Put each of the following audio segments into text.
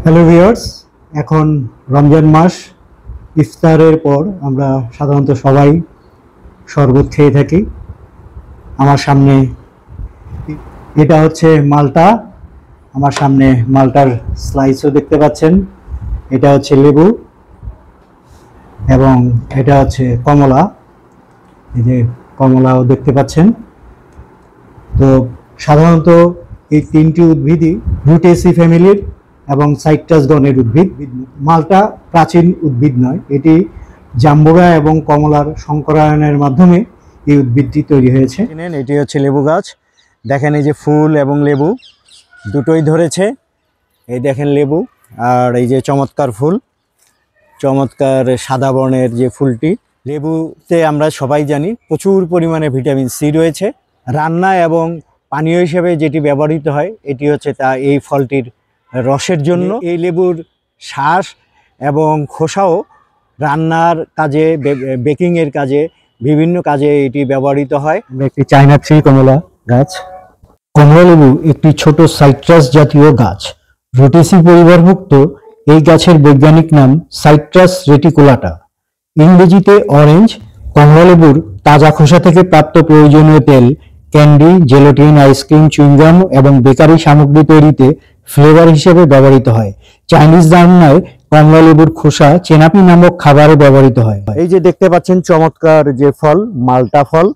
Hello viewers, এখন রমজান মাস। ইফতারের পর আমরা সাধারণত সবাই শরবত খেয়ে থাকি। আমার সামনে এটা হচ্ছে মালটা। আমার সামনে মালটার স্লাইসও দেখতে পাচ্ছেন। এটা হচ্ছে লেবু এবং এটা হচ্ছে কমলা। এই যে কমলাও দেখতে পাচ্ছেন। তো সাধারণত এই তিনটি উদ্ভিদই রুটেসি ফ্যামিলির এবং সাইট্রাস গণের উদ্ভিদ। মালটা প্রাচীন উদ্ভিদ নয়, এটি জাম্বুরা এবং কমলার সংকরায়নের মাধ্যমে এই উদ্ভিদটি তৈরি হয়েছে। এটি হচ্ছে লেবু গাছ। দেখেন এই যে ফুল এবং লেবু দুটোই ধরেছে। এই দেখেন লেবু আর এই যে চমৎকার ফুল, চমৎকার সাদা বর্ণের যে ফুলটি। লেবুতে আমরা সবাই জানি প্রচুর পরিমাণে ভিটামিন সি রয়েছে। রান্না এবং পানীয় হিসেবে যেটি ব্যবহৃত হয় এটি হচ্ছে এই ফলটির রসের জন্য। এই লেবুর শ্বাস এবং খোসাও রান্নার কাজে, বেকিংয়ের কাজে, বিভিন্ন কাজে এটি ব্যবহৃত হয়। একটি চায়না ট্রি কমলা গাছ। কমলা লেবু একটি ছোট সাইট্রাস জাতীয় গাছ। রুটেসি পরিবারভুক্ত এই গাছের বৈজ্ঞানিক নাম সাইট্রাস রেটিকুলাটা। ইংরেজিতে অরেঞ্জ। কমলা লেবুর তাজা খোসা থেকে প্রাপ্ত প্রয়োজনীয় তেল ক্যান্ডি, জেলাটিন, আইসক্রিম, চুইংগাম এবং বেকারি সামগ্রী তৈরিতে ফ্লেভার হিসেবে ব্যবহৃত হয়। চাইনিজ রান্নায় কমলা লেবুর খোসা চেনাপি নামক খাবারে ব্যবহৃত হয়। এই যে দেখতে পাচ্ছেন চমৎকার যে ফল, মালটা ফল,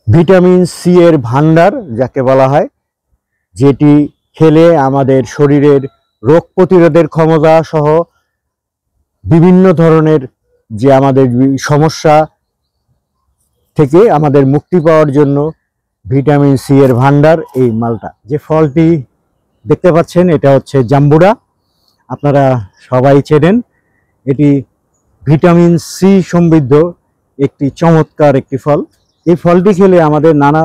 ভিটামিন সি এর ভান্ডার যাকে বলা হয়, যেটি খেলে আমাদের শরীরের রোগ প্রতিরোধের ক্ষমতা সহ বিভিন্ন ধরনের যে আমাদের সমস্যা থেকে আমাদের মুক্তি পাওয়ার জন্য ভিটামিন সি এর ভান্ডার এই মালটা। যে ফলটি দেখতে পাচ্ছেন এটা হচ্ছে জাম্বুরা। আপনারা সবাই চেনেন। এটি ভিটামিন সি সমৃদ্ধ একটি চমৎকার একটি ফল। এই ফলটি খেলে আমাদের নানা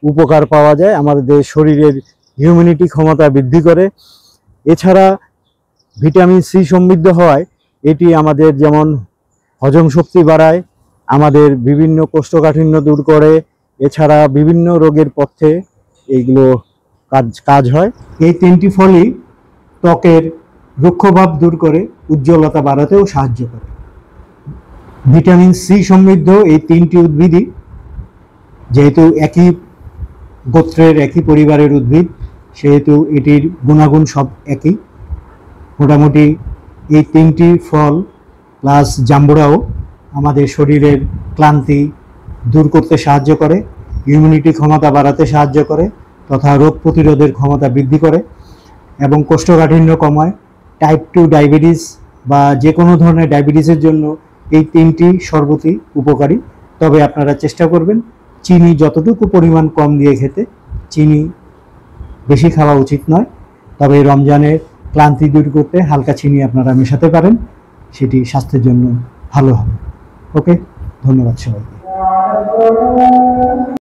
উপকার পাওয়া যায়, আমাদের শরীরের ইমিউনিটি ক্ষমতা বৃদ্ধি করে। এছাড়া ভিটামিন সি সমৃদ্ধ হওয়ায় এটি আমাদের যেমন হজম শক্তি বাড়ায়, আমাদের বিভিন্ন কোষ্ঠকাঠিন্য দূর করে, এছাড়া বিভিন্ন রোগের পথ্যে এইগুলো কাজ হয়। এই তিনটি ফলই ত্বকের রুক্ষভাব দূর করে, উজ্জ্বলতা বাড়াতেও সাহায্য করে। ভিটামিন সি সমৃদ্ধ এই তিনটি উদ্ভিদই যেহেতু একই গোত্রের, একই পরিবারের উদ্ভিদ, সেহেতু এটির গুণাগুণ সব একই। মোটামুটি এই তিনটি ফল প্লাস জাম্বুরাও আমাদের শরীরের ক্লান্তি দূর করতে সাহায্য করে, ইমিউনিটি ক্ষমতা বাড়াতে সাহায্য করে, তথা রোগ প্রতিরোধের ক্ষমতা বৃদ্ধি করে এবং কোষ্ঠকাঠিন্য কমায়। টাইপ 2 ডায়াবেটিস বা যে কোনো ধরনের ডায়াবেটিসের জন্য এই তিনটি শরবতই উপকারী। তবে আপনারা চেষ্টা করবেন চিনি যতটুকু পরিমাণ কম দিয়ে খেতে। চিনি বেশি খাওয়া উচিত নয়, তবে রমজানের ক্লান্তি দূর করতে হালকা চিনি আপনারা মেশাতে পারেন, সেটি স্বাস্থ্যের জন্য ভালো হবে। ওকে, ধন্যবাদ সবাইকে।